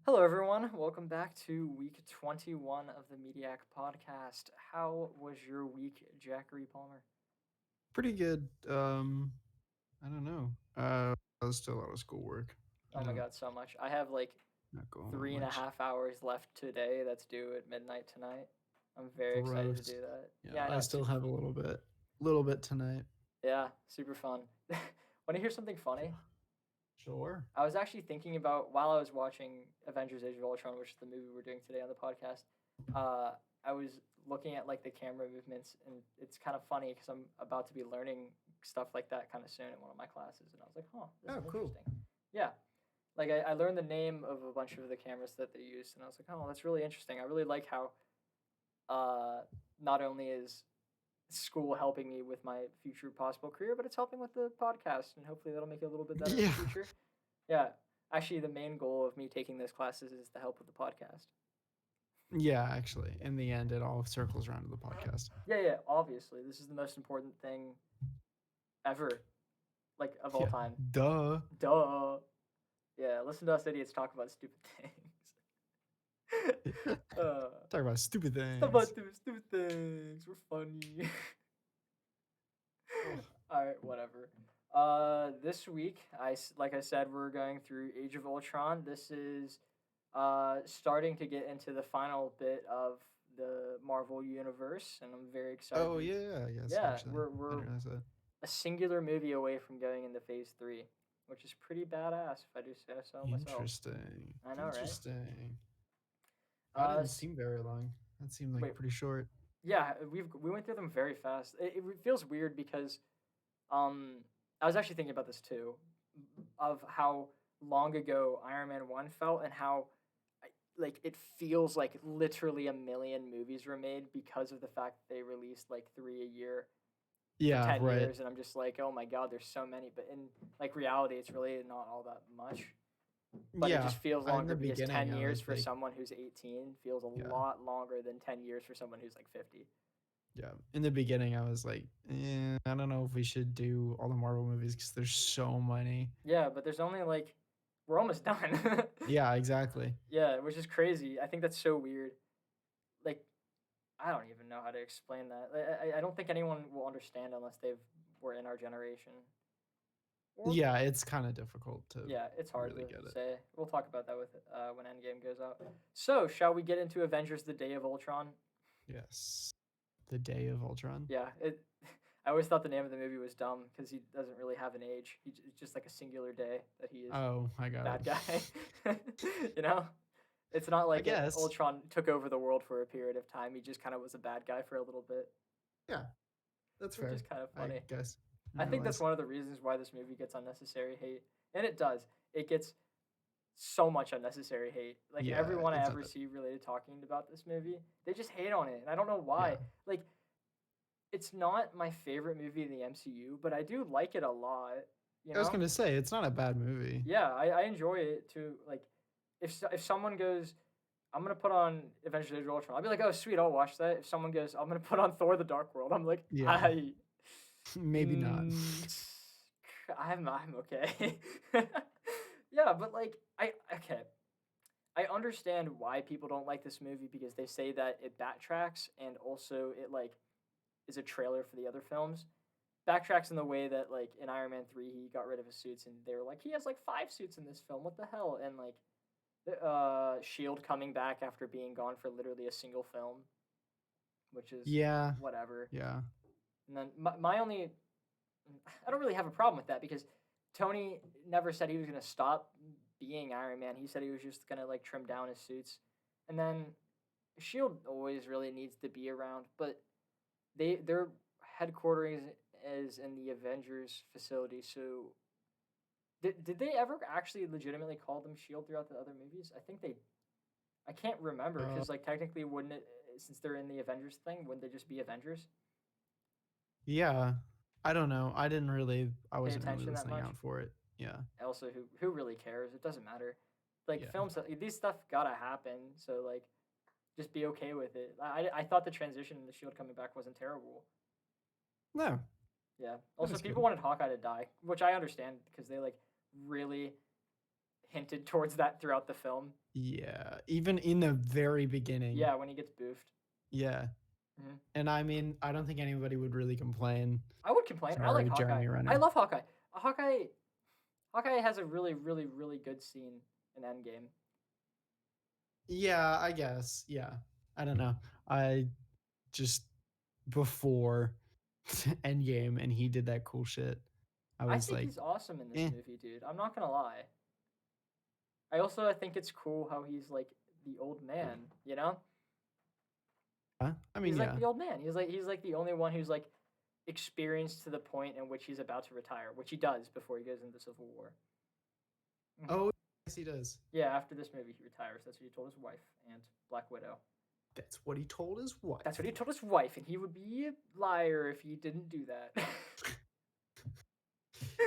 Hello, everyone. Welcome back to week 21 of the Mediak podcast. How was your week, Jackery Palmer? Pretty good. I don't know. There's still a lot of schoolwork. Oh my god, so much. I have like Not going on three and a much. half hours left today that's due at midnight tonight. I'm very excited to Gross. do that. Yeah, Yeah, I know, I it's still super have a fun. little bit tonight. Yeah, super fun. Want to hear something funny? Sure. I was actually thinking about while I was watching Avengers: Age of Ultron, which is the movie we're doing today on the podcast. Uh, I was looking at like the camera movements, and it's kind of funny because I'm about to be learning stuff like that kind of soon in one of my classes, and I was like, "Huh, this Oh, is cool. interesting." Yeah, like I learned the name of a bunch of the cameras that they used, and I was like, "Oh, that's really interesting." I really like how uh, not only is school helping me with my future possible career, but it's helping with the podcast, and hopefully that'll make it a little bit better in the Yeah. future. Yeah, actually, the main goal of me taking those classes is to help with the podcast. Yeah, actually, in the end, it all circles around to the podcast. Yeah, yeah, obviously, this is the most important thing ever, like of all Yeah. time. Duh. Duh. Yeah, listen to us idiots talk about stupid things. uh, Talk about stupid Stop things. about doing stupid things. We're funny. Oh. All right, whatever. This week, like I said, we're going through Age of Ultron. This is starting to get into the final bit of the Marvel universe, and I'm very excited. Oh yeah, yes, Yeah, actually. I we're didn't realize that. a singular movie away from going into Phase 3, which is pretty badass if I do say so myself. Interesting. I know, right? Interesting. That Uh, didn't s- seem very long. That seemed like Wait, pretty short. yeah, we went through them very fast. It feels weird because um I was actually thinking about this too, of how long ago Iron Man 1 felt and how like it feels like literally a million movies were made because of the fact that they released like 3 a year for Yeah, 10 right. years, and I'm just like, "Oh my god, there's so many." But in like reality, it's really not all that much. But it Yeah. just feels In longer the because beginning, 10 I years was for like, someone who's 18 feels a yeah, lot longer than 10 years for someone who's like 50. yeah. In the beginning, I was like, I don't know if we should do all the Marvel movies because there's so many. Yeah, but there's only like we're almost done. Yeah, exactly. Yeah, which is crazy. I think that's so weird. Like I don't even know how to explain that. I don't think anyone will understand unless they've were in our generation. Or Yeah, it's kind of difficult to yeah, it's hard to really get it. say. We'll talk about that with when Endgame goes out. So, shall we get into Avengers: The Day of Ultron? Yes. The Day of Ultron. Yeah, it. I always thought the name of the movie was dumb because he doesn't really have an age. It's just like a singular day that he is Oh, I got bad it. guy. you know, it's not I like guess. Ultron took over the world for a period of time. He just kind of was a bad guy for a little bit, Yeah, that's which fair. is kind of I funny. guess. I I think that's realize. one of the reasons why this movie gets unnecessary hate, and it does. It gets so much unnecessary hate. Like Yeah, everyone I it's ever not. see related talking about this movie, they just hate on it, and I don't know Yeah. why. Like it's not my favorite movie in the MCU, but I do like it a lot. You I was know? gonna say it's not a bad movie. Yeah, I enjoy it too. Like if someone goes, I'm gonna put on Avengers: Age of Ultron, I'll be like, oh sweet, I'll watch that. If someone goes, I'm gonna put on Thor: The Dark World, I'm like, Yeah, I, maybe not. mm, I'm okay. Yeah, but like I okay. I understand why people don't like this movie because they say that it backtracks and also it like is a trailer for the other films. Backtracks in the way that like in Iron Man 3 he got rid of his suits and they were like he has like 5 suits in this film. What the hell? And like Shield coming back after being gone for literally a single film, which is Yeah, whatever. yeah. And then my only I don't really have a problem with that because Tony never said he was going to stop being Iron Man. He said he was just going to like trim down his suits. And then Shield always really needs to be around, but their headquarters is in the Avengers facility. So did they ever actually legitimately call them Shield throughout the other movies? I think they. I can't remember Uh, because like technically wouldn't it since they're in the Avengers thing wouldn't they just be Avengers? yeah. I don't know. I didn't really. I Pay wasn't really attention that listening much. out for it. Yeah, Also, who really cares? It doesn't matter. Like yeah. films, these stuff gotta happen. So like, just be okay with it. I thought the transition in the Shield coming back wasn't terrible. No, Yeah. that Also, is people good. wanted Hawkeye to die, which I understand because they like really hinted towards that throughout the film. Yeah, even in the very beginning. Yeah, when he gets boofed. Yeah. Mhm. And I mean, I don't think anybody would really complain. I would complain. I like Sorry, Hawkeye. Jeremy I Renner. love Hawkeye. Hawkeye. Hawkeye has a really, really, really good scene in Endgame. Yeah, I guess. Yeah. I don't know. I just before Endgame and he did that cool shit. I I was think like, he's awesome in this eh. movie, dude. I'm not gonna lie. I think it's cool how he's like the old man. You know, Huh? I mean, he's like yeah. the old man. He's like the only one who's like experienced to the point in which he's about to retire, which he does before he goes into Civil War. Mhm. Oh, yes, he does. Yeah, after this movie, he retires. That's what he told his wife and Black Widow. That's what he told his wife. That's what he told his wife, and he would be a liar if he didn't do that.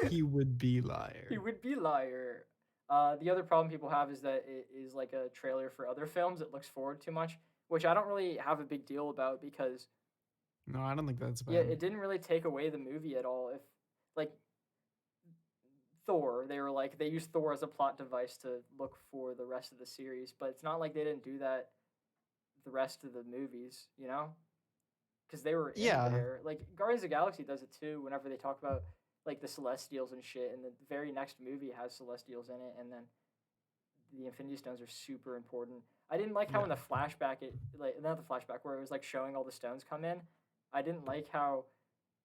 He would be liar. He would be liar. The other problem people have is that it is like a trailer for other films. It looks forward too much, which I don't really have a big deal about because No, I don't think that's bad. yeah, it didn't really take away the movie at all. If like Thor, they were like they used Thor as a plot device to look for the rest of the series, but it's not like they didn't do that the rest of the movies, you know? Because they were in Yeah. there. Like Guardians of the Galaxy does it too. Whenever they talk about like the Celestials and shit, and the very next movie has Celestials in it, and then the Infinity Stones are super important. I didn't like how in the flashback it like not the flashback where it was like showing all the stones come in. I didn't like how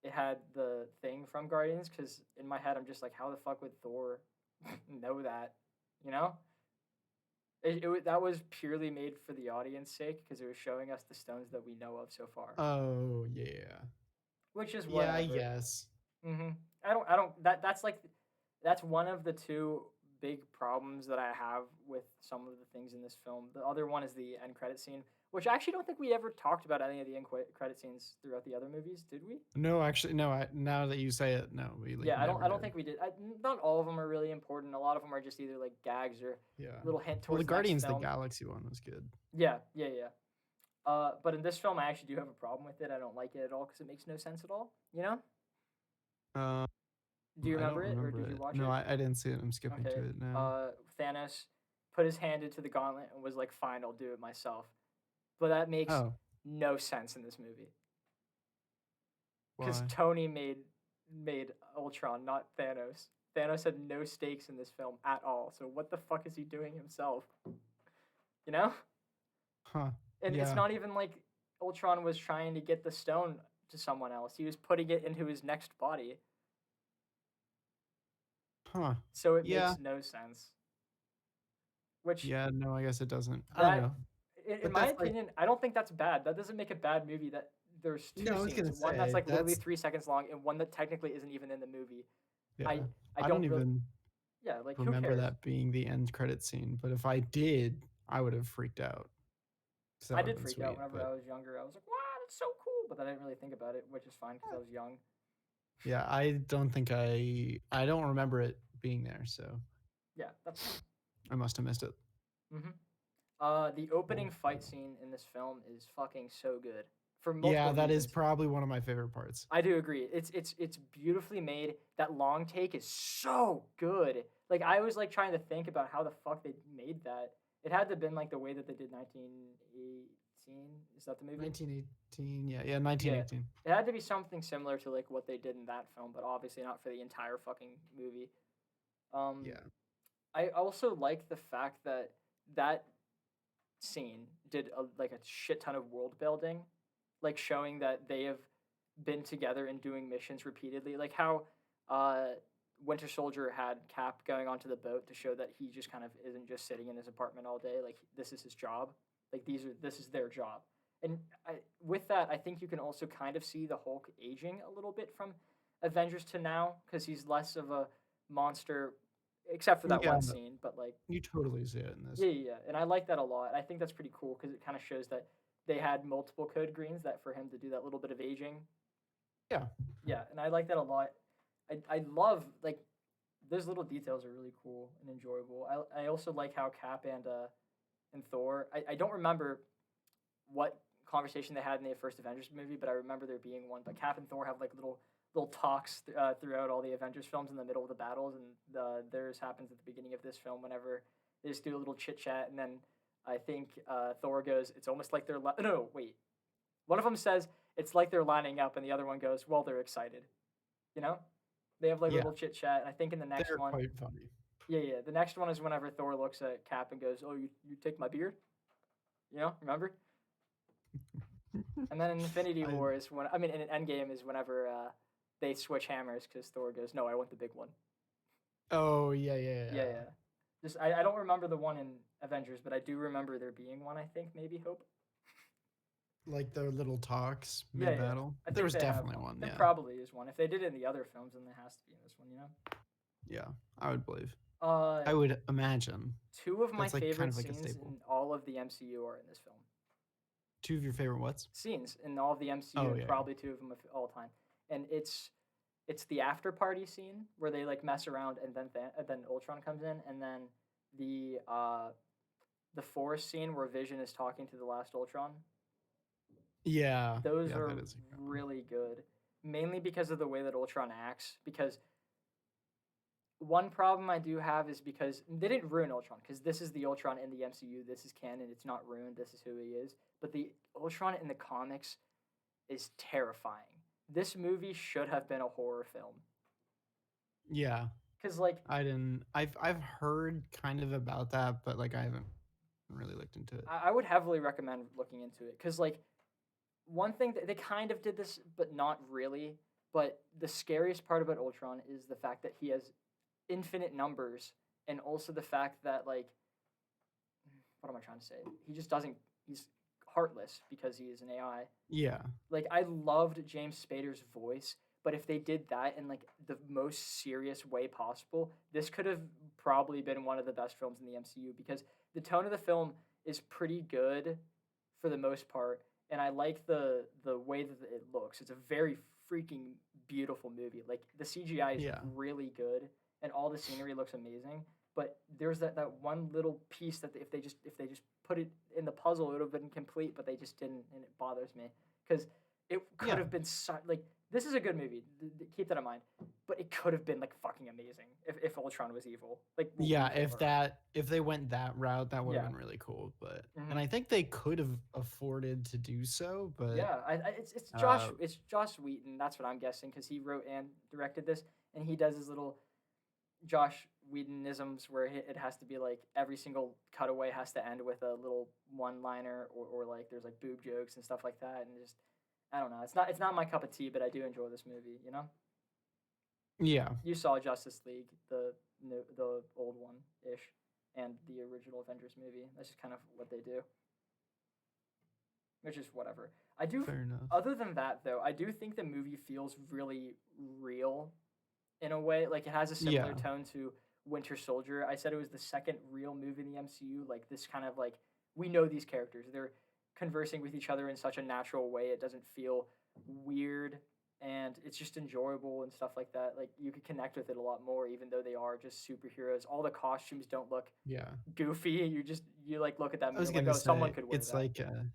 it had the thing from Guardians because in my head I'm just like, how the fuck would Thor know that? You know? That was purely made for the audience sake because it was showing us the stones that we know of so far, Oh, yeah. which is Yeah, I whatever. guess. Mm-hmm. I don't. That's one of the two big problems that I have with some of the things in this film. The other one is the end credit scene, which I actually don't think we ever talked about any of the end credit scenes throughout the other movies. Did we? No, actually, no. Now that you say it, no, we like Yeah, never I don't did. think we did. Not all of them are really important. A lot of them are just either like gags or Yeah. little hint Well, towards the Guardians next of the film. Galaxy one was good. Yeah, yeah, yeah. But in this film, I actually do have a problem with it. I don't like it at all because it makes no sense at all. You know? Uh, Do you I don't remember it or remember did you it. watch No, it? I didn't see it. I'm skipping Okay. to it now. Thanos put his hand into the gauntlet and was like, "Fine, I'll do it myself." But that makes Oh, no sense in this movie because why? Tony made Ultron, not Thanos. Thanos had no stakes in this film at all. So what the fuck is he doing himself? You know? Huh. And it's Yeah. not even like Ultron was trying to get the stone to someone else. He was putting it into his next body. Huh. So it Yeah. makes no sense. Which Yeah. No, I guess it doesn't. I don't that know. in But my that's like, opinion, I don't think that's bad. That doesn't make a bad movie that there's two no, I was scenes. gonna One that's say like literally that's 3 seconds long and one that technically isn't even in the movie. yeah. I I don't don't really even yeah, like who remember cares? that being the end credit scene. But if I did, I would have freaked out. 'Cause that I would have did been freak out sweet. whenever But I was younger. I was like, "Wow, that's so cool," but I didn't really think about it, which is fine because I was young. yeah, I don't think I don't remember it being there. So Yeah, that's fine. I must have missed it. Mm-hmm. The opening fight scene in this film is fucking so good for Yeah, multiple that is reasons. probably one of my favorite parts. I do agree. It's beautifully made. That long take is so good. Like I was like trying to think about how the fuck they made that. It had to have been like the way that they did 1918. Is that the movie? 1918. Yeah, Yeah. 1918. It had to be something similar to like what they did in that film, but obviously not for the entire fucking movie. Yeah. I also like the fact that that scene did like a shit ton of world building, like showing that they have been together and doing missions repeatedly, like how uh, Winter Soldier had Cap going onto the boat to show that he just kind of isn't just sitting in his apartment all day. Like this is his job. Like this is their job. And with that, I think you can also kind of see the Hulk aging a little bit from Avengers to now because he's less of a monster, except for that Yeah, one scene. But like you totally see it in this. yeah, yeah, yeah. And I like that a lot. I think that's pretty cool because it kind of shows that they had multiple code greens that for him to do that little bit of aging. Yeah. Yeah, and I like that a lot. I love like those little details are really cool and enjoyable. I also like how Cap and Thor. I don't remember what conversation they had in the first Avengers movie, but I remember there being one. But Cap and Thor have like little little talks throughout all the Avengers films in the middle of the battles, and theirs happens at the beginning of this film whenever they just do a little chit chat, and then I think Thor goes, "It's almost like they're no, wait." One of them says it's like they're lining up, and the other one goes, "Well, they're excited." You know, they have like a Yeah, little chit chat, and I think in the next they're one, quite funny. yeah, the next one is whenever Thor looks at Cap and goes, "Oh, you take my beard," remember? And then in Infinity I War is when I mean in Endgame is whenever they switch hammers because Thor goes, "No, I want the big one." Oh yeah, yeah, Yeah, yeah. yeah. Just I don't remember the one in Avengers, but I do remember there being one. I think maybe Hope. Like the little talks Yeah, mid yeah. battle. I There think was they have definitely one. one. There Yeah, probably is one. If they did it in the other films, then there has to be in this one. yeah. I would believe. Uh, I would imagine two of my that's like kind favorite of like a scenes staple. in all of the MCU are in this film. Two of your favorite what's? Scenes in all of the MCU, Oh and yeah, yeah. probably two of them of all time. And it's the after party scene where they like mess around, and then Ultron comes in, and then the uh the forest scene where Vision is talking to the last Ultron. Yeah, Those yeah, are that is a good one. really good, mainly because of the way that Ultron acts. Because one problem I do have is because they didn't ruin Ultron, because this is the Ultron in the MCU. This is canon. It's not ruined. This is who he is. But the Ultron in the comics is terrifying. This movie should have been a horror film. Yeah, Because like I didn't. I've heard kind of about that, but like I haven't really looked into it. I would heavily recommend looking into it. Because like one thing that they kind of did this, but not really. But the scariest part about Ultron is the fact that he has infinite numbers, and also the fact that like, what am I trying to say? He just doesn't. He's heartless because he is an AI. Yeah, Like I loved James Spader's voice, but if they did that in like the most serious way possible, this could have probably been one of the best films in the MCU, because the tone of the film is pretty good for the most part, and I like the way that it looks. It's a very freaking beautiful movie. Like the CGI is yeah, really good, and all the scenery looks amazing. But there's that one little piece that if they just put it in the puzzle, it would have been complete. But they just didn't, and it bothers me because it could yeah, have been like this is a good movie. Keep that in mind. But it could have been like fucking amazing if Ultron was evil. Like yeah. Thor. If they went that route, that would have Yeah. been really cool. But Hmm. and I think they could have afforded to do so. But Yeah, uh, It's Josh Wheaton. That's what I'm guessing, because he wrote and directed this, and he does his little Josh Whedonisms where it has to be like every single cutaway has to end with a little one liner, or like there's like boob jokes and stuff like that, and just I don't know. It's not my cup of tea, but I do enjoy this movie. yeah, You saw Justice League, the old one ish, and the original Avengers movie. That's just kind of what they do, which is whatever. I do. fair enough. Other than that, though, I do think the movie feels really real in a way. Like it has a similar Yeah, tone to Winter Soldier. I said it was the second real movie in the MCU. Like this kind of like we know these characters. They're conversing with each other in such a natural way. It doesn't feel weird, and it's just enjoyable and stuff like that. Like you could connect with it a lot more, even though they are just superheroes. All the costumes don't look yeah. goofy. You like look at them I and was you're like, gonna oh, someone say could wear that.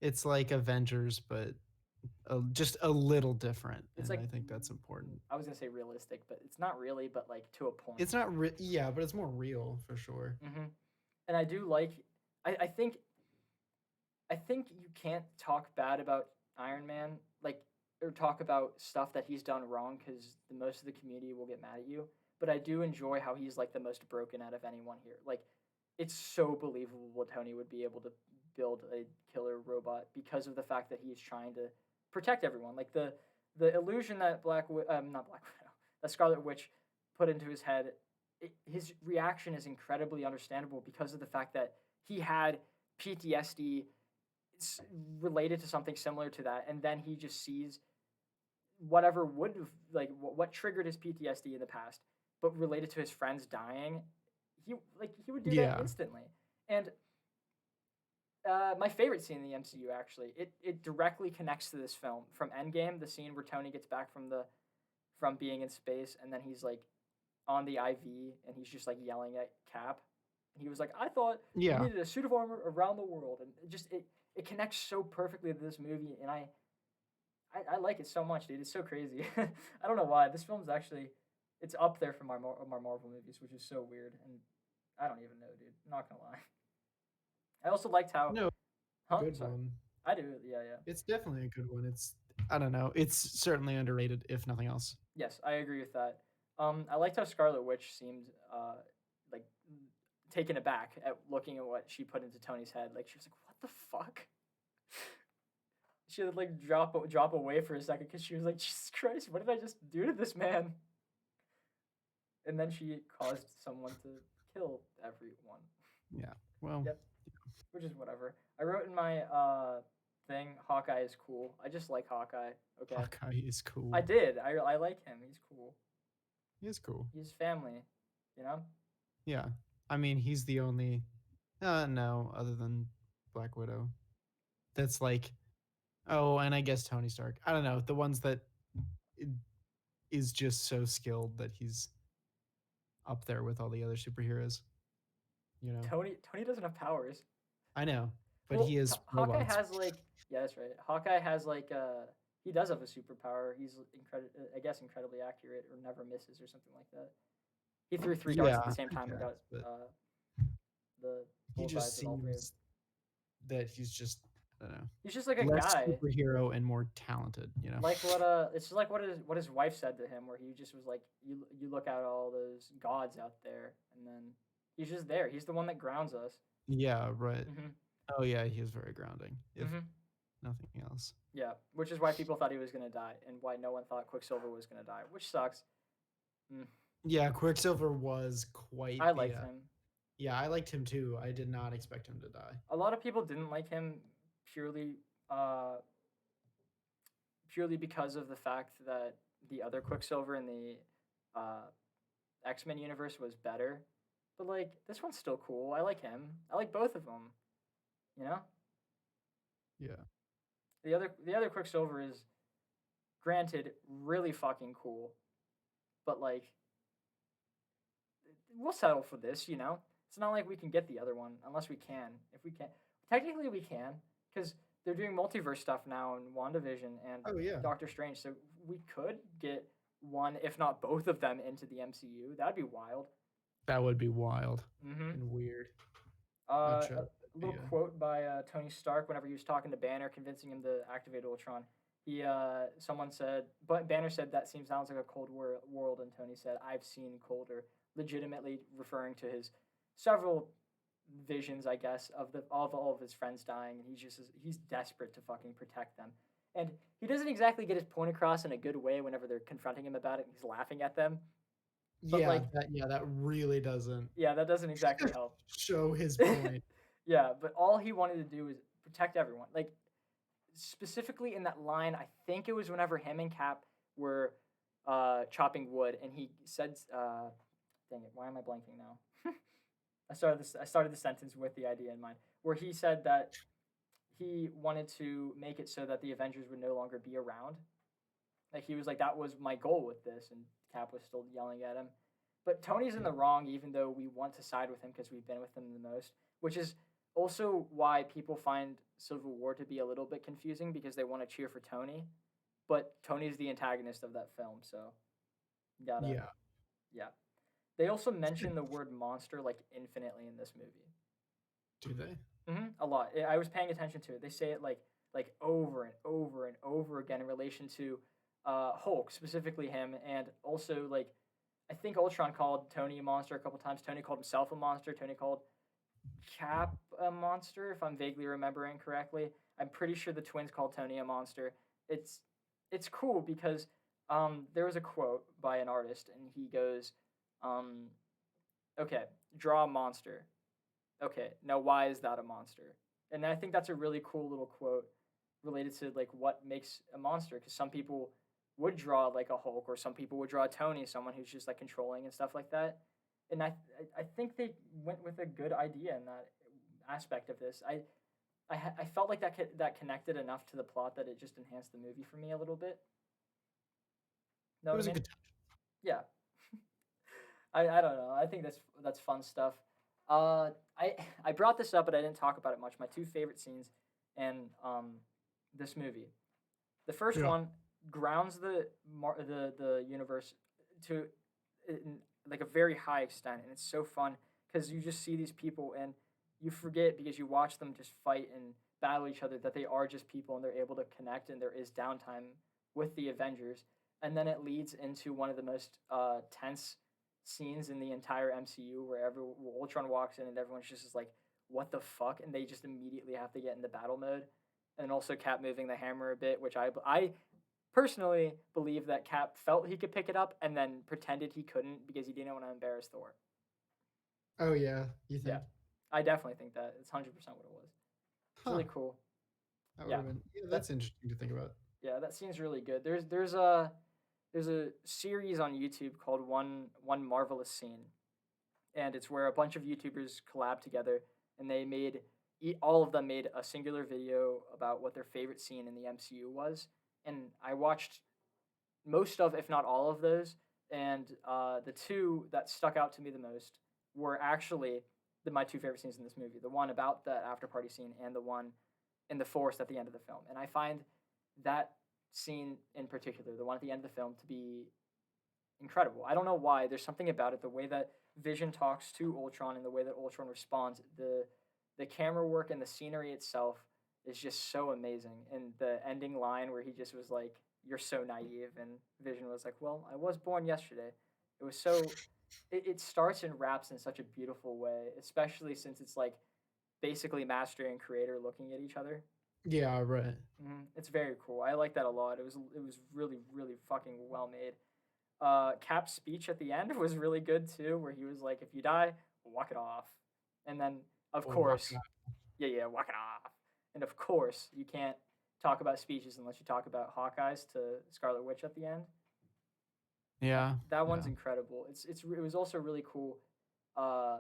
it's like Avengers, but just a little different, It's and like I think that's important. I was gonna say realistic, but it's not really. But like to a point. It's not yeah, but it's more real for sure. Hmm. And I do like. I think you can't talk bad about Iron Man, like, or talk about stuff that he's done wrong, because the most of the community will get mad at you. But I do enjoy how he's like the most broken out of anyone here. Like, it's so believable what Tony would be able to build a killer robot because of the fact that he's trying to protect everyone. Like the illusion that not Black Widow, that Scarlet Witch put into his head. His reaction is incredibly understandable because of the fact that he had PTSD related to something similar to that, and then he just sees whatever would have like what triggered his PTSD in the past, but related to his friends dying. He would do that Yeah, instantly. And my favorite scene in the MCU, actually, it directly connects to this film from Endgame, the scene where Tony gets back from being in space, and then he's like on the IV, and he's just like yelling at Cap. And he was like, "I thought you yeah, needed a suit of armor around the world," and it connects so perfectly to this movie, and I like it so much, dude. It's so crazy. I don't know why. This film's actually it's up there from our Marvel movies, which is so weird. And I don't even know, dude. I'm not gonna lie. I also liked how, No, huh? good Sorry, one. I do. Yeah, yeah. It's definitely a good one. It's I don't know. It's certainly underrated, if nothing else. Yes, I agree with that. I liked how Scarlet Witch seemed like taken aback at looking at what she put into Tony's head. Like she was like, "What the fuck?" She had like drop away for a second because she was like, "Jesus Christ, what did I just do to this man?" And then she caused someone to kill everyone. Yeah. Well, Yep, which is whatever. I wrote in my thing, Hawkeye is cool. I just like Hawkeye. Okay, Hawkeye is I cool. did. I like him. He's cool. He is cool. He's family. You know. Yeah. I mean, he's the only no, other than Black Widow. That's like oh, and I guess Tony Stark. I don't know, the ones that i- is just so skilled that he's up there with all the other superheroes, you know. Tony doesn't have powers. I know, but Well, he is Hawkeye robots. has like yeah, that's right. Hawkeye has like he does have a superpower. He's I guess incredibly accurate or never misses or something like that. He threw three darts Yeah, at the same I time and got guess, but the he bullseyes just with all three of them. seems that he's just I don't know, He's just like a less guy, superhero and more talented, you know. like what it's just like what his wife said to him, where he just was like, you look at all those gods out there, and then he's just there. He's the one that grounds us. Yeah, right. Mhm. Oh yeah, he is very grounding. If Mhm. nothing else. Yeah, which is why people thought he was gonna die, and why no one thought Quicksilver was gonna die, which sucks. Mm. Yeah, Quicksilver was I quite the liked him. yeah, I liked him too. I did not expect him to die. A lot of people didn't like him purely uh, purely because of the fact that the other Quicksilver in the uh, X-Men universe was better. But like this one's still cool. I like him. I like both of them. You know, Yeah. the other Quicksilver is granted really fucking cool, but like we'll settle for this. You know, it's not like we can get the other one unless we can. If we can, technically we can because they're doing multiverse stuff now in WandaVision and Oh yeah. Doctor Strange. So we could get one, if not both of them, into the MCU. That'd be wild. That would be wild Mm-hmm. and weird. That A should be little quote by Tony Stark whenever he was talking to Banner, convincing him to activate Ultron. Someone said, but Banner said that sounds like a cold world, and Tony said, "I've seen colder," legitimately referring to his several visions, I guess, of all of his friends dying, and he's desperate to fucking protect them, and he doesn't exactly get his point across in a good way whenever they're confronting him about it, and he's laughing at them, but like, yeah, that really doesn't yeah, that doesn't exactly help. show his point. Yeah, but all he wanted to do was protect everyone. Like specifically in that line, I think it was whenever him and Cap were chopping wood, and he said, "Dang it, why am I blanking now?" I started the sentence with the idea in mind, where he said that he wanted to make it so that the Avengers would no longer be around. Like he was like, "That was my goal with this," and Cap was still yelling at him. But Tony's in Yeah. the wrong, even though we want to side with him because we've been with him the most, which is also why people find Civil War to be a little bit confusing because they want to cheer for Tony, but Tony's the antagonist of that film, so you gotta Yeah. yeah. They also mention the word monster like infinitely in this movie. Do they? A lot. I was paying attention to it. They say it like over and over and over again in relation to Hulk, specifically him, and also like I think Ultron called Tony a monster a couple times. Tony called himself a monster. Tony called Cap a monster, if I'm vaguely remembering correctly. I'm pretty sure the twins called Tony a monster. It's it's cool because there was a quote by an artist, and he goes, um, "Okay, draw a monster. Okay, now why is that a monster?" And I think that's a really cool little quote related to like what makes a monster. Because some people would draw like a Hulk, or some people would draw a Tony, someone who's just like controlling and stuff like that. And I think they went with a good idea in that aspect of this. I felt like that connected enough to the plot that it just enhanced the movie for me a little bit. Know It what I was a mean? good touch. Yeah. I don't know. I think that's fun stuff. Uh, I brought this up, but I didn't talk about it much. My two favorite scenes in this movie. The first Yeah. one grounds the universe to in, like a very high extent, and it's so fun because you just see these people and you forget because you watch them just fight and battle each other that they are just people and they're able to connect and there is downtime with the Avengers, and then it leads into one of the most tense scenes in the entire MCU where Ultron walks in and everyone's just is like, "What the fuck?" and they just immediately have to get into battle mode, and also Cap moving the hammer a bit, which I personally believe that Cap felt he could pick it up and then pretended he couldn't because he didn't want to embarrass Thor. Oh yeah, you Yeah, think? I definitely think that it's 100% what it was. It's Huh. really cool. That would Yeah, have been. Yeah, that that's interesting to think about. yeah that scene's really good. There's a series on YouTube called One Marvelous Scene, and it's where a bunch of YouTubers collab together and they made all of them made a singular video about what their favorite scene in the MCU was. And I watched most of, if not all of those. And the two that stuck out to me the most were actually my two favorite scenes in this movie: the one about the after party scene, and the one in the forest at the end of the film. And I find that scene in particular, the one at the end of the film, to be incredible. I don't know why. There's something about it, the way that Vision talks to Ultron and the way that Ultron responds. The camera work and the scenery itself is just so amazing. And the ending line where he just was like, "You're so naive," and Vision was like, "Well, I was born yesterday." It was so. It starts and wraps in such a beautiful way, especially since it's like basically master and creator looking at each other. Yeah, right. It's very cool. I like that a lot. It was really fucking well made. Cap's speech at the end was really good too, where he was like, "If you die, walk it off," and then of Oh, walk course, yeah, walk it off, and of course you can't talk about speeches unless you talk about Hawkeye's to Scarlet Witch at the end. Yeah, That one's yeah, incredible. It was also really cool, uh,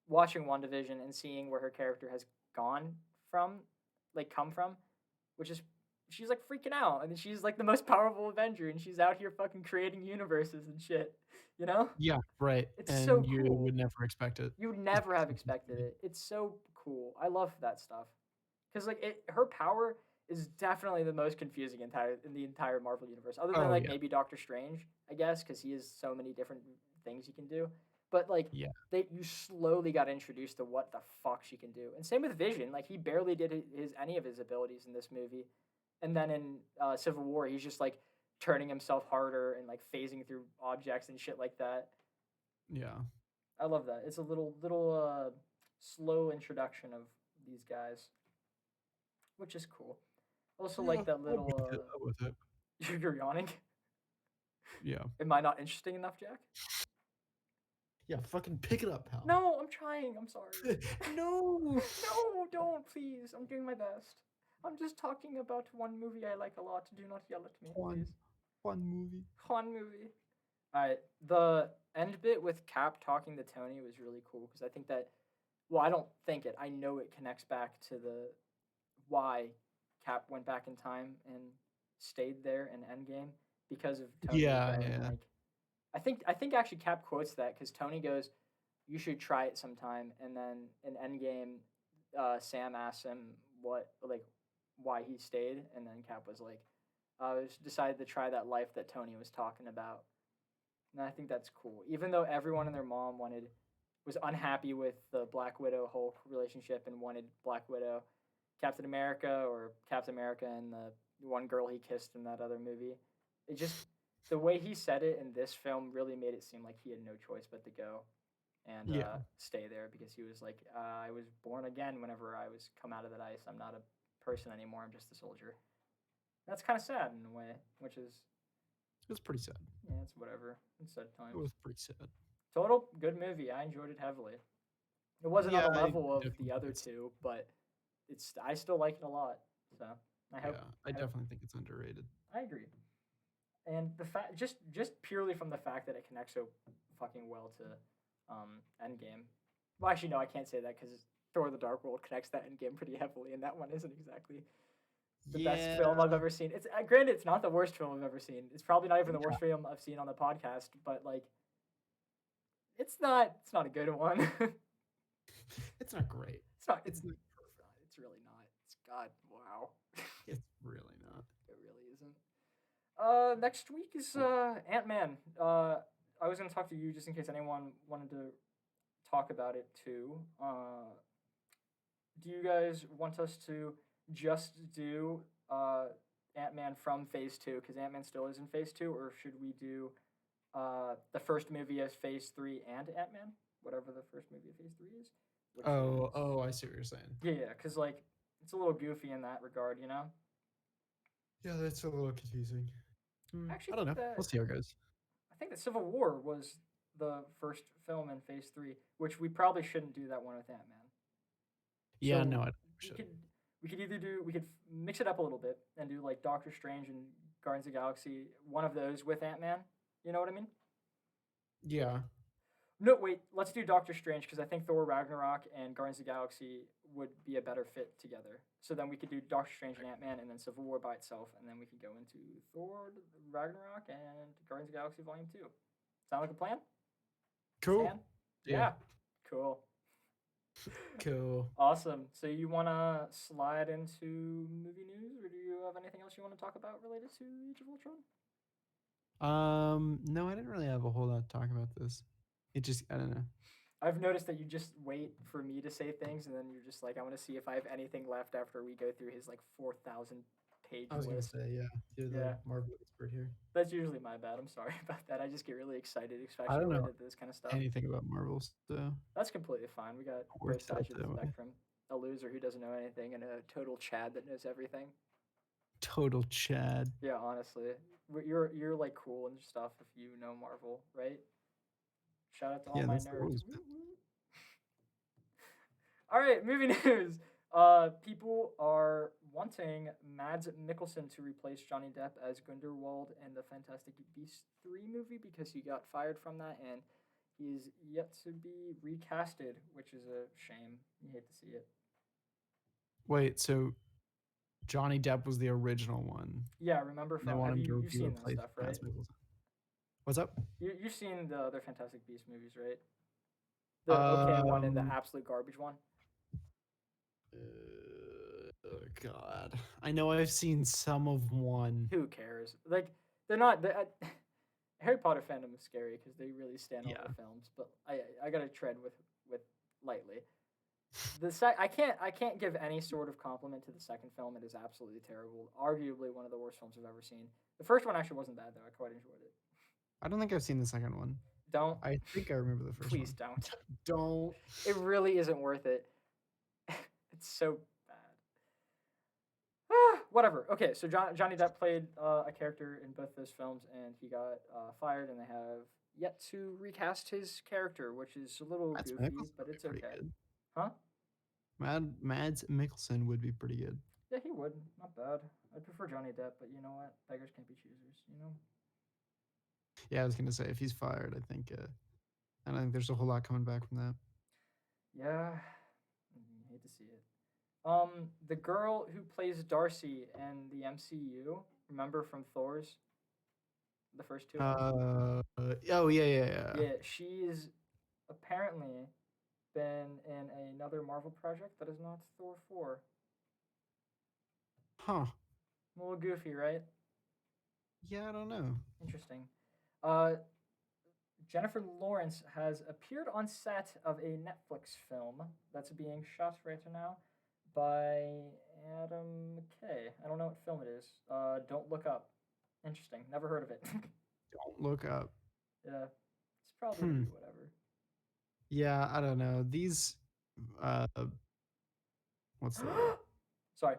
watching WandaVision and seeing where her character has gone from, like come from, which is she's like freaking out. I mean, she's like the most powerful Avenger, and she's out here fucking creating universes and shit. You know, yeah, right. it's so And you cool. would never expect it. You would never have expected it. It's so cool. I love that stuff because like her power is definitely the most confusing in the entire Marvel universe, other than Oh like yeah, maybe Doctor Strange, I guess, because he has so many different things he can do. But like yeah, you slowly got introduced to what the fuck she can do, and same with Vision. Like he barely did any of his abilities in this movie, and then in Civil War, he's just like turning himself harder and like phasing through objects and shit like that. yeah. I love that. It's a little slow introduction of these guys, which is cool. Also Yeah, like that I'm with little it. I'm with it. you're yawning. Yeah, Am I not interesting enough, Jack? yeah. Fucking pick it up, pal. No, I'm trying. I'm sorry. No. No, don't please. I'm doing my best. I'm just talking about one movie I like a lot. Do not yell at me, One, please. one movie. One movie. All right. The end bit with Cap talking to Tony was really cool because I think that. Well, I don't think it. I know it connects back to the why Cap went back in time and stayed there in Endgame because of Tony Yeah, going yeah, like I think actually Cap quotes that because Tony goes, "You should try it sometime," and then in Endgame, Sam asks him why he stayed, and then Cap was like, "I just decided to try that life that Tony was talking about," and I think that's cool. Even though everyone and their mom was unhappy with the Black Widow Hulk relationship and wanted Black Widow, Captain America, or Captain America and the one girl he kissed in that other movie. It just the way he said it in this film really made it seem like he had no choice but to go and yeah. stay there because he was like, I was born again whenever I was come out of that ice. I'm not a person anymore. I'm just a soldier. That's kind of sad in a way, which is It was pretty sad. yeah, it's whatever. It's sad It times. was pretty sad. Total good movie. I enjoyed it heavily. It wasn't on Yeah, the I level of definitely the think other it's. two, but I still like it a lot. So I hope Yeah, I I hope definitely think it's underrated. I agree. And the fact just purely from the fact that it connects so fucking well to Endgame. Well, actually, no, I can't say that because Thor: The Dark World connects that Endgame pretty heavily, and that one isn't exactly the best Yeah, film I've ever seen. It's granted, it's not the worst film I've ever seen. It's probably not even the worst film I've seen on the podcast, but like, it's not a good one. it's not great. It's not. It's not. It's really not. It's God. Wow. It's really not. It really Next week is Ant-Man. I was gonna talk to you just in case anyone wanted to talk about it too. Do you guys want us to just do Ant-Man from Phase 2 because Ant-Man still is in Phase 2, or should we do the first movie as Phase 3 and Ant-Man, whatever the first movie of Phase 3 is? Which Oh, I see what you're saying. yeah, because like it's a little goofy in that regard, you know. Yeah, that's a little confusing. I actually I don't know. think that We'll see how it goes. I think that Civil War was the first film in Phase 3, which we probably shouldn't do that one with Ant-Man. Yeah, So no, I we should. could we could either do we could mix it up a little bit and do like Doctor Strange and Guardians of the Galaxy, one of those with Ant-Man. You know what I mean? Yeah. No, wait. Let's do Doctor Strange because I think Thor Ragnarok and Guardians of the Galaxy would be a better fit together. So then we could do Doctor Strange and Ant-Man and then Civil War by itself, and then we could go into Thor Ragnarok and Guardians of the Galaxy Volume 2. Sound like a plan? Cool. Stan? Yeah. Cool. Cool. Awesome. So you want to slide into movie news, or do you have anything else you want to talk about related to Age of Ultron? No, I didn't really have a whole lot to talk about this. It just, I don't know. I've noticed that you just wait for me to say things, and then you're just like, I want to see if I have anything left after we go through his like 4,000 page I was gonna list. say, yeah, you're the Yeah. Marvel expert here. That's usually my bad. I'm sorry about that. I just get really excited, I especially don't know related to this kind of stuff. anything about Marvel, so That's completely fine. We got both works out sides of the that way. spectrum. A loser who doesn't know anything, and a total Chad that knows everything. Total Chad. Yeah, honestly, you're like cool and stuff if you know Marvel, right? Shout out to all Yeah, my that's the nerds. rules. All right, movie news. People are wanting Mads Mikkelsen to replace Johnny Depp as Grindelwald in the Fantastic Beasts 3 movie because he got fired from that and he's yet to be recasted, which is a shame. You hate to see it. Wait, so Johnny Depp was the original one. Yeah, remember They from want him to you've seen that replace stuff, right? Mads Mikkelsen. What's up? You've seen the other Fantastic Beasts movies, right? The okay one and the absolute garbage one. Oh God, I know I've seen some of one. Who cares? Like they're not. Harry Potter fandom is scary because they really stand on the films, but I gotta tread with lightly. I can't give any sort of compliment to the second film. It is absolutely terrible. Arguably one of the worst films I've ever seen. The first one actually wasn't bad though. I quite enjoyed it. I don't think I've seen the second one. Don't. I think I remember the first one. Please don't. Don't. It really isn't worth it. It's so bad. Whatever. Okay, so Johnny Depp played a character in both those films, and he got fired, and they have yet to recast his character, which is a little goofy, but it's okay. Good. Huh? Mads Mikkelsen would be pretty good. Yeah, he would. Not bad. I'd prefer Johnny Depp, but you know what? Beggars can't be choosers, you know? Yeah, I was gonna say if he's fired, I don't think there's a whole lot coming back from that. Yeah, hate to see it. The girl who plays Darcy in the MCU, remember from Thor's, the first two? Oh yeah. Yeah, she's apparently been in another Marvel project that is not Thor 4. Huh. A little goofy, right? Yeah, I don't know. Interesting. Jennifer Lawrence has appeared on set of a Netflix film that's being shot right now by Adam McKay. I don't know what film it is. Don't Look Up. Interesting. Never heard of it. Don't Look Up. Yeah. It's probably whatever. Yeah, I don't know. These what's the word? Sorry.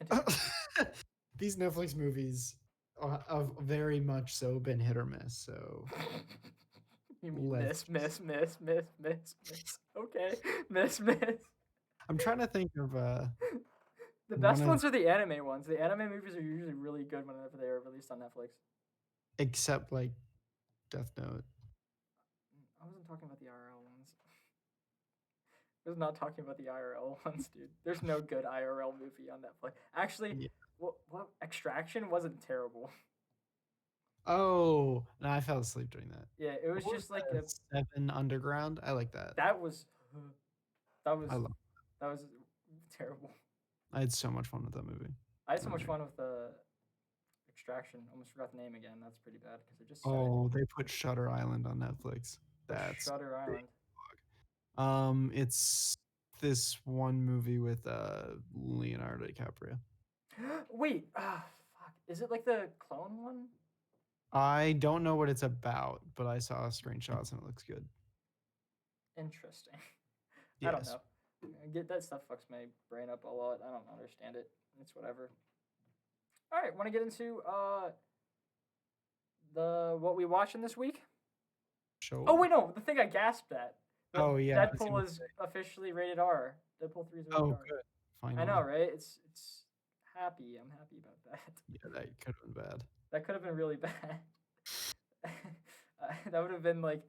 Continue. These Netflix movies have very much so been hit or miss, so you mean miss. Okay. Miss. I'm trying to think of the best ones are the anime ones. The anime movies are usually really good whenever they are released on Netflix. Except like Death Note. I wasn't talking about the IRL ones. I was not talking about the IRL ones, dude. There's no good IRL movie on Netflix. Actually, Yeah. What Extraction wasn't terrible. Oh, no, I fell asleep during that. Yeah, it was just like a 7 Underground. I like that. That was I love that was terrible. I had so much fun with that movie. I had so much fun with the Extraction. Almost forgot the name again. That's pretty bad because I just said it. Oh, they put Shutter Island on Netflix. What's That's Shutter big. Island? It's this one movie with Leonardo DiCaprio. Wait, fuck. Is it like the clone one? I don't know what it's about, but I saw screenshots and it looks good. Interesting. I don't Yes. know. Get that stuff fucks my brain up a lot. I don't understand it. It's whatever. All right, want to get into the what we watching this week? Show. Oh wait, no, the thing I gasped at. Oh yeah. I was Deadpool gonna is say. officially rated R. Deadpool 3 is rated Oh R. good. I Finally. know, right? It's happy. I'm happy about that. Yeah, that could have been bad. That could have been really bad. That would have been like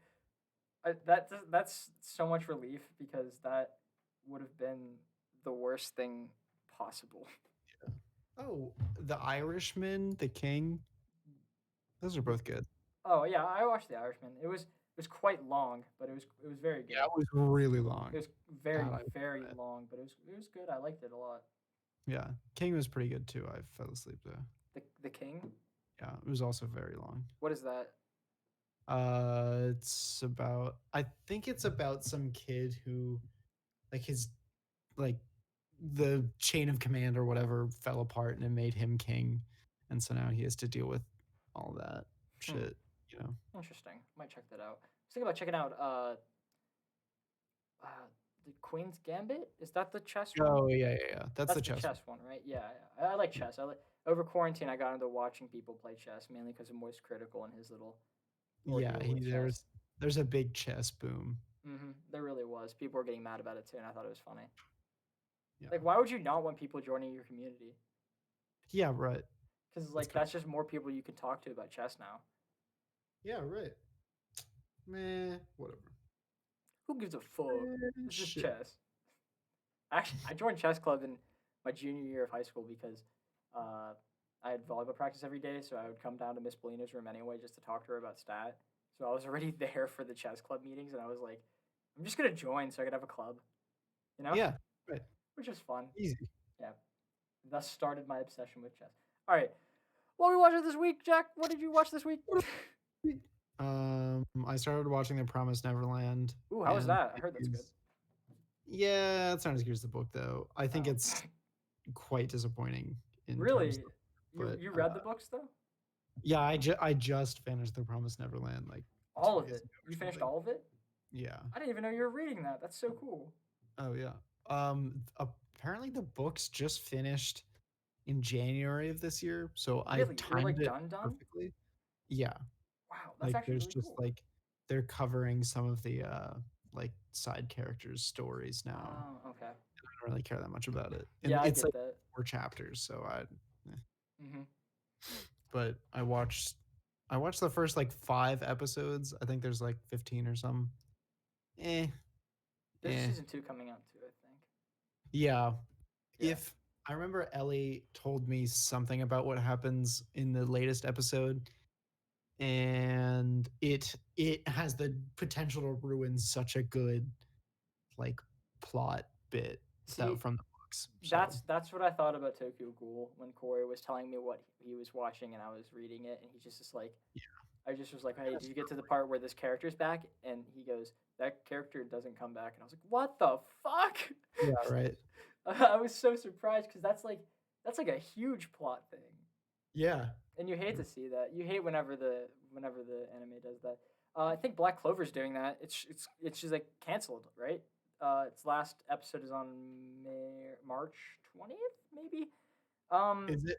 that's so much relief because that would have been the worst thing possible. Oh, The Irishman, The King. Those are both good. Oh yeah, I watched The Irishman. It was quite long, but it was very good. Yeah, it was really long. It was very God, very long, but it was good. I liked it a lot. Yeah, King was pretty good too. I fell asleep though. The King. Yeah, it was also very long. What is that? It's about. I think it's about some kid who, like his, like, the chain of command or whatever fell apart and it made him king, and so now he has to deal with all that shit. You know. Interesting. Might check that out. I was thinking about checking out the Queen's Gambit. Is that the chess one? Oh yeah. That's the chess. One, right? Yeah, I like chess. I like over quarantine. I got into watching people play chess mainly because of Moist Critical and his little. Yeah, ordeal with chess. there's a big chess boom. There really was. People were getting mad about it too, and I thought it was funny. Yeah. Like, why would you not want people joining your community? Yeah, right. Because like that's just more people you can talk to about chess now. Yeah, right. Meh, whatever. Who gives a fuck? It's just chess. Actually, I joined chess club in my junior year of high school because I had volleyball practice every day, so I would come down to Miss Belina's room anyway just to talk to her about stat. So I was already there for the chess club meetings, and I was like, I'm just gonna join so I could have a club, you know? Yeah, right. Which is fun. Easy. Yeah. Thus started my obsession with chess. All right. What we watched this week, Jack? What did you watch this week? I started watching The Promised Neverland. Ooh, how was that? I heard that's good. Yeah, it's not as good as the book though. I think it's quite disappointing. Really? You read the books though? Yeah, I just finished The Promised Neverland like all of it. You finished all of it? Yeah. I didn't even know you were reading that. That's so cool. Oh yeah. Apparently the books just finished in January of this year, so really? I timed it done? perfectly. Yeah. Wow, that's actually there's really just cool. they're covering some of the like side characters' stories now. Oh, okay. I don't really care that much about it. And yeah, it's I get that. 4 chapters, so But I watched the first 5 episodes. I think there's 15 or something. There's season 2 coming out too, I think. Yeah. If I remember Ellie told me something about what happens in the latest episode, and it has the potential to ruin such a good plot bit from the books. So. That's what I thought about Tokyo Ghoul when Corey was telling me what he was watching and I was reading it, and he just I just was like, hey, did you get to the part where this character's back? And he goes, that character doesn't come back. And I was like, what the fuck? Yeah, right. I was so surprised because that's a huge plot thing. Yeah. And you hate to see that. You hate whenever the anime does that. I think Black Clover's doing that. It's just canceled, right? Its last episode is on March 20th, maybe. Is it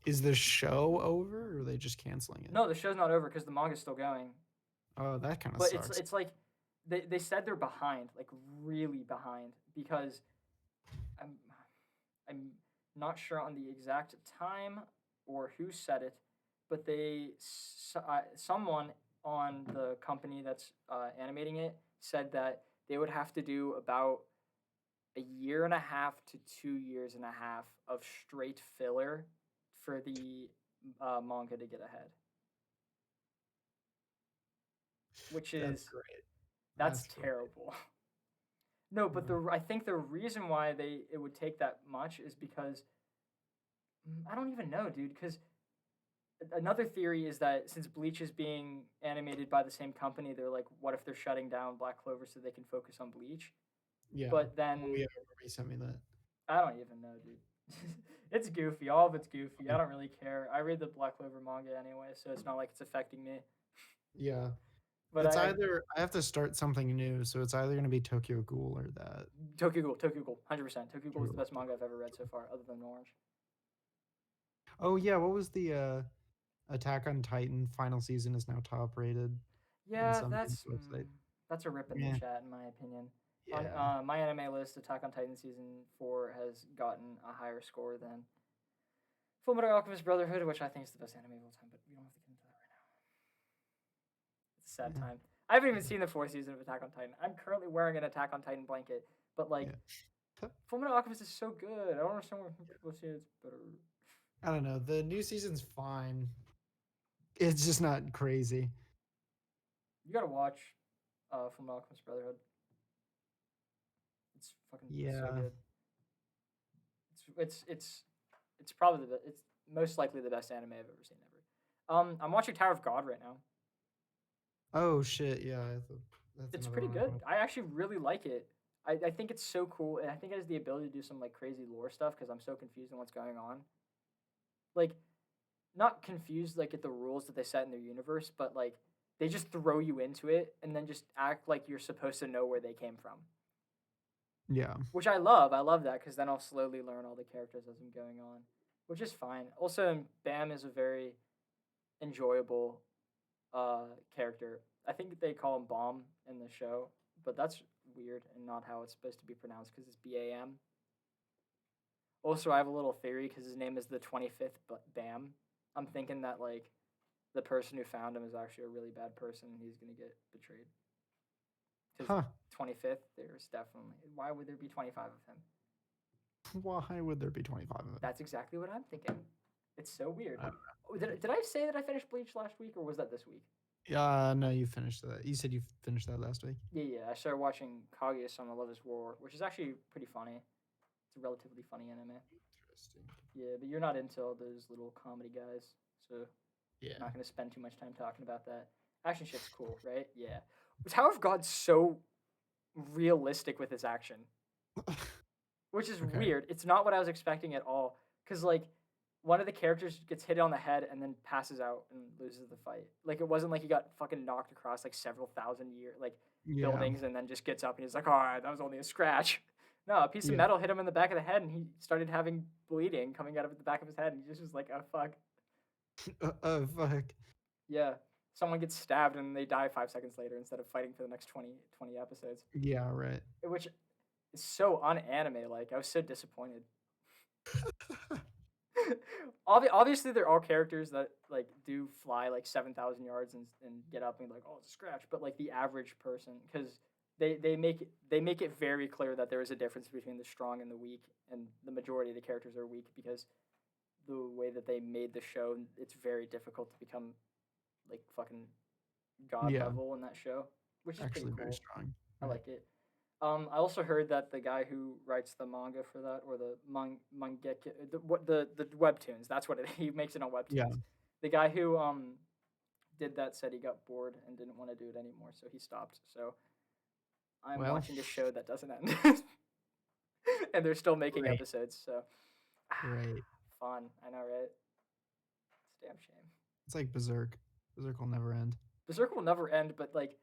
is the show over, or are they just canceling it? No, the show's not over because the manga's still going. Oh, that kind of sucks. But it's like they said they're behind, really behind, because I'm not sure on the exact time or who said it, but someone on the company that's animating it said that they would have to do about 1.5 years to 2.5 years of straight filler for the manga to get ahead, which is great. That's terrible. No, but I think the reason why it would take that much is because I don't even know, dude. Because another theory is that since Bleach is being animated by the same company, they're like, what if they're shutting down Black Clover so they can focus on Bleach? Yeah. But Oh then yeah, I remember you sent me that. I don't even know, dude. It's goofy. All of it's goofy. I don't really care. I read the Black Clover manga anyway, so it's not like it's affecting me. Yeah. But It's either I have to start something new, so it's either gonna be Tokyo Ghoul or that. Tokyo Ghoul, 100%. Tokyo Ghoul is the True. best manga I've ever read so far, other than Orange. Oh yeah, what was the Attack on Titan final season is now top rated in Yeah, some games website. that's a rip in the Yeah. chat, in my opinion. On Yeah. my anime list, Attack on Titan season 4 has gotten a higher score than Fullmetal Alchemist Brotherhood, which I think is the best anime of all time, but we don't have to get into that right now. It's a sad Yeah. time. I haven't even seen the fourth season of Attack on Titan. I'm currently wearing an Attack on Titan blanket, but like, Yeah. Fullmetal Alchemist is so good. I don't understand why people say it's better. I don't know. The new season's fine. It's just not crazy. You gotta watch Fullmetal Alchemist Brotherhood. It's fucking so Yeah. good. It's probably it's most likely the best anime I've ever seen ever. I'm watching Tower of God right now. Oh shit, yeah. That's It's another pretty one I good. want. I actually really like it. I think it's so cool, and I think it has the ability to do some like crazy lore stuff because I'm so confused on what's going on. Like, not confused like at the rules that they set in their universe, but like they just throw you into it and then just act like you're supposed to know where they came from. Yeah. Which I love. I love that because then I'll slowly learn all the characters as I'm going on, which is fine. Also, Bam is a very enjoyable character. I think they call him Bomb in the show, but that's weird and not how it's supposed to be pronounced because it's BAM. Also, I have a little theory because his name is the 25th Bam. I'm thinking that like the person who found him is actually a really bad person and he's gonna get betrayed. Because Huh. 25th, there's definitely why would there be 25 of him? Why would there be 25 of it? That's exactly what I'm thinking. It's so weird. I Oh, did I say that I finished Bleach last week or was that this week? No, you finished that. You said you finished that last week. Yeah. I started watching Kaguya-sama Love is War, which is actually pretty funny. It's a relatively funny anime. Interesting. Yeah, but you're not into all those little comedy guys, so Yeah. I'm not gonna spend too much time talking about that. Action shit's cool, right? Yeah. Tower of God's so realistic with his action, which is Okay. weird. It's not what I was expecting at all. Cause like one of the characters gets hit on the head and then passes out and loses the fight. Like it wasn't like he got fucking knocked across like several thousand Yeah. buildings and then just gets up and he's like, all right, that was only a scratch. No, a piece of Yeah. metal hit him in the back of the head and he started having bleeding coming out of the back of his head and he just was like, oh fuck. Fuck. Yeah. Someone gets stabbed and they die 5 seconds later instead of fighting for the next 20 episodes. Yeah, right. Which is so un-anime like. I was so disappointed. Obviously, there are characters that like do fly like 7,000 yards and get up and be like, oh, it's a scratch. But like the average person, because they make it very clear that there is a difference between the strong and the weak, and the majority of the characters are weak because the way that they made the show, it's very difficult to become like fucking god Yeah. level in that show, which is Actually pretty very cool. strong. I Right. like it. I also heard that the guy who writes the manga for that, or the mangeka, the webtoons, that's what it. He makes it on webtoons. Yeah. The guy who did that said he got bored and didn't want to do it anymore, so he stopped. So I'm Well. watching a show that doesn't end, and they're still making Right. episodes. So Right. fun, I know, right? It's a damn shame. It's like Berserk. Berserk will never end. Berserk will never end, but like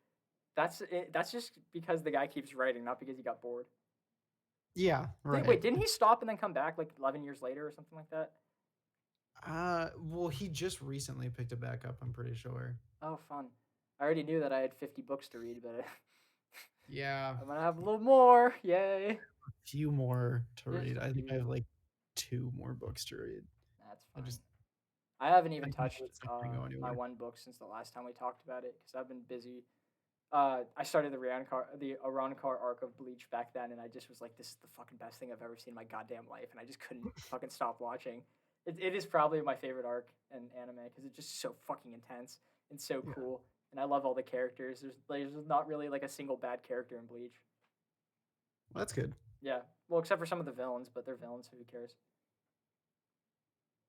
that's it, that's just because the guy keeps writing, not because he got bored. Yeah, right. Wait, didn't he stop and then come back like 11 years later or something like that? Well, he just recently picked it back up, I'm pretty sure. Oh, fun. I already knew that I had 50 books to read, but Yeah. I'm gonna have a little more. Yay. A few more to Just read. a I think I few. have like 2 more books to read. That's I fine. just I haven't I even know touched it's not gonna go my anywhere. one book since the last time we talked about it because I've been busy. I started the Arankar arc of Bleach back then, and I just was like, "This is the fucking best thing I've ever seen in my goddamn life," and I just couldn't fucking stop watching. It is probably my favorite arc in anime because it's just so fucking intense and so Yeah. cool, and I love all the characters. There's not really like a single bad character in Bleach. Well, that's good. Yeah, well, except for some of the villains, but they're villains, so who cares?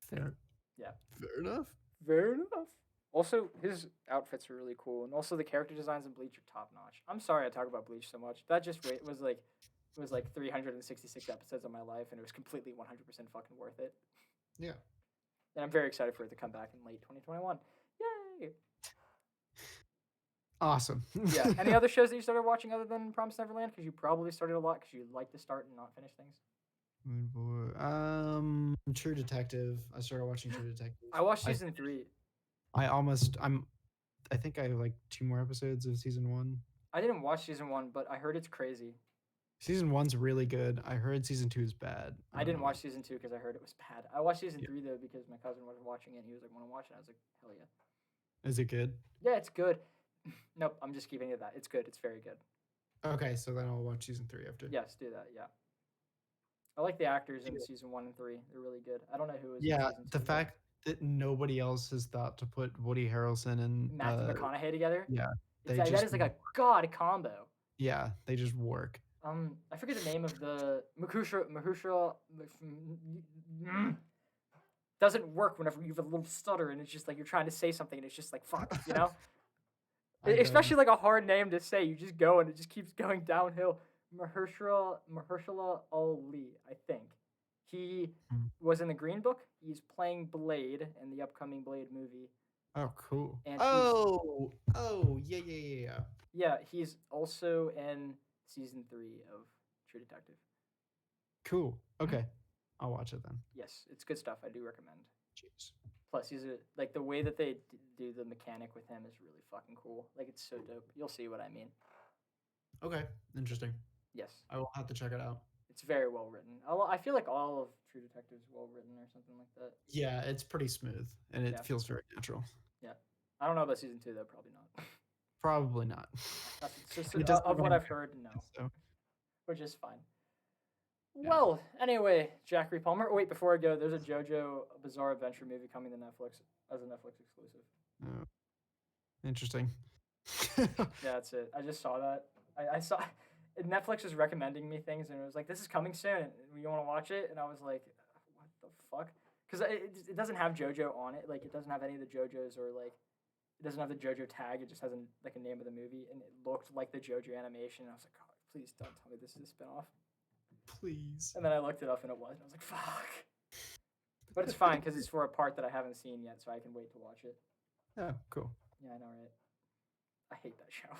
Fair. Yeah. Fair enough. Fair enough. Also, his outfits are really cool, and also the character designs in Bleach are top notch. I'm sorry I talk about Bleach so much. That just was like 366 episodes of my life, and it was completely 100% fucking worth it. Yeah. And I'm very excited for it to come back in late 2021. Yay! Awesome. Yeah. Any other shows that you started watching other than Promised Neverland? Because you probably started a lot because you like to start and not finish things. True Detective. I started watching True Detective. I watched season 3. I think I have like 2 more episodes of season 1. I didn't watch season 1, but I heard it's crazy. Season 1's really good. I heard season 2 is bad. I didn't watch season 2 because I heard it was bad. I watched season 3 though because my cousin wasn't watching it and he was like, "Want to watch it?" I was like, "Hell yeah." Is it good? Yeah, it's good. Nope, I'm just keeping it that. It's good. It's very good. Okay, so then I'll watch season 3 after. Yes, do that. Yeah. I like the actors in season 1 and 3. They're really good. I don't know who is. Yeah, the fact that nobody else has thought to put Woody Harrelson and Matthew McConaughey together. Yeah, that is like a god combo. Yeah, they just work. I forget the name of the Mahusha doesn't work whenever you have a little stutter and it's just like you're trying to say something and it's just like fuck, you know? Especially like a hard name to say. You just go and it just keeps going downhill. Mahershala Ali, I think. He was in the Green Book. He's playing Blade in the upcoming Blade movie. Oh, cool. And yeah. Yeah, he's also in season 3 of True Detective. Cool. Okay. I'll watch it then. Yes, it's good stuff. I do recommend. Jeez. Plus, like the way that they do the mechanic with him is really fucking cool. Like it's so dope. You'll see what I mean. Okay, interesting. Yes, I will have to check it out. It's very well written. I feel like all of True Detective is well written or something like that. Yeah, it's pretty smooth and it feels very natural. Yeah, I don't know about season 2 though. Probably not. Probably not. Of what I've heard, no. So. Which is fine. Yeah. Well, anyway, Jackery Palmer. Oh, wait, before I go, there's a JoJo Bizarre Adventure movie coming to Netflix as a Netflix exclusive. Oh, interesting. Yeah, that's it. I just saw that. I saw Netflix was recommending me things, and it was like, "This is coming soon. You want to watch it?" And I was like, "What the fuck?" Because it doesn't have JoJo on it. Like, it doesn't have any of the JoJos or like. It doesn't have the JoJo tag. It just has a name of the movie, and it looked like the JoJo animation. And I was like, "God, please don't tell me this is a spinoff." Please. And then I looked it up, and it was. And I was like, "Fuck." But it's fine because it's for a part that I haven't seen yet, so I can wait to watch it. Oh, cool. Yeah, I know, right? I hate that show.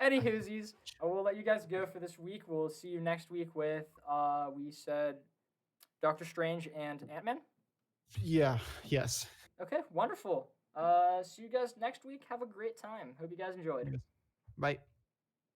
Anywhoosies, I will let you guys go for this week. We'll see you next week with we said Doctor Strange and Ant-Man. Yeah. Yes. Okay, wonderful. See you guys next week. Have a great time. Hope you guys enjoyed. Bye.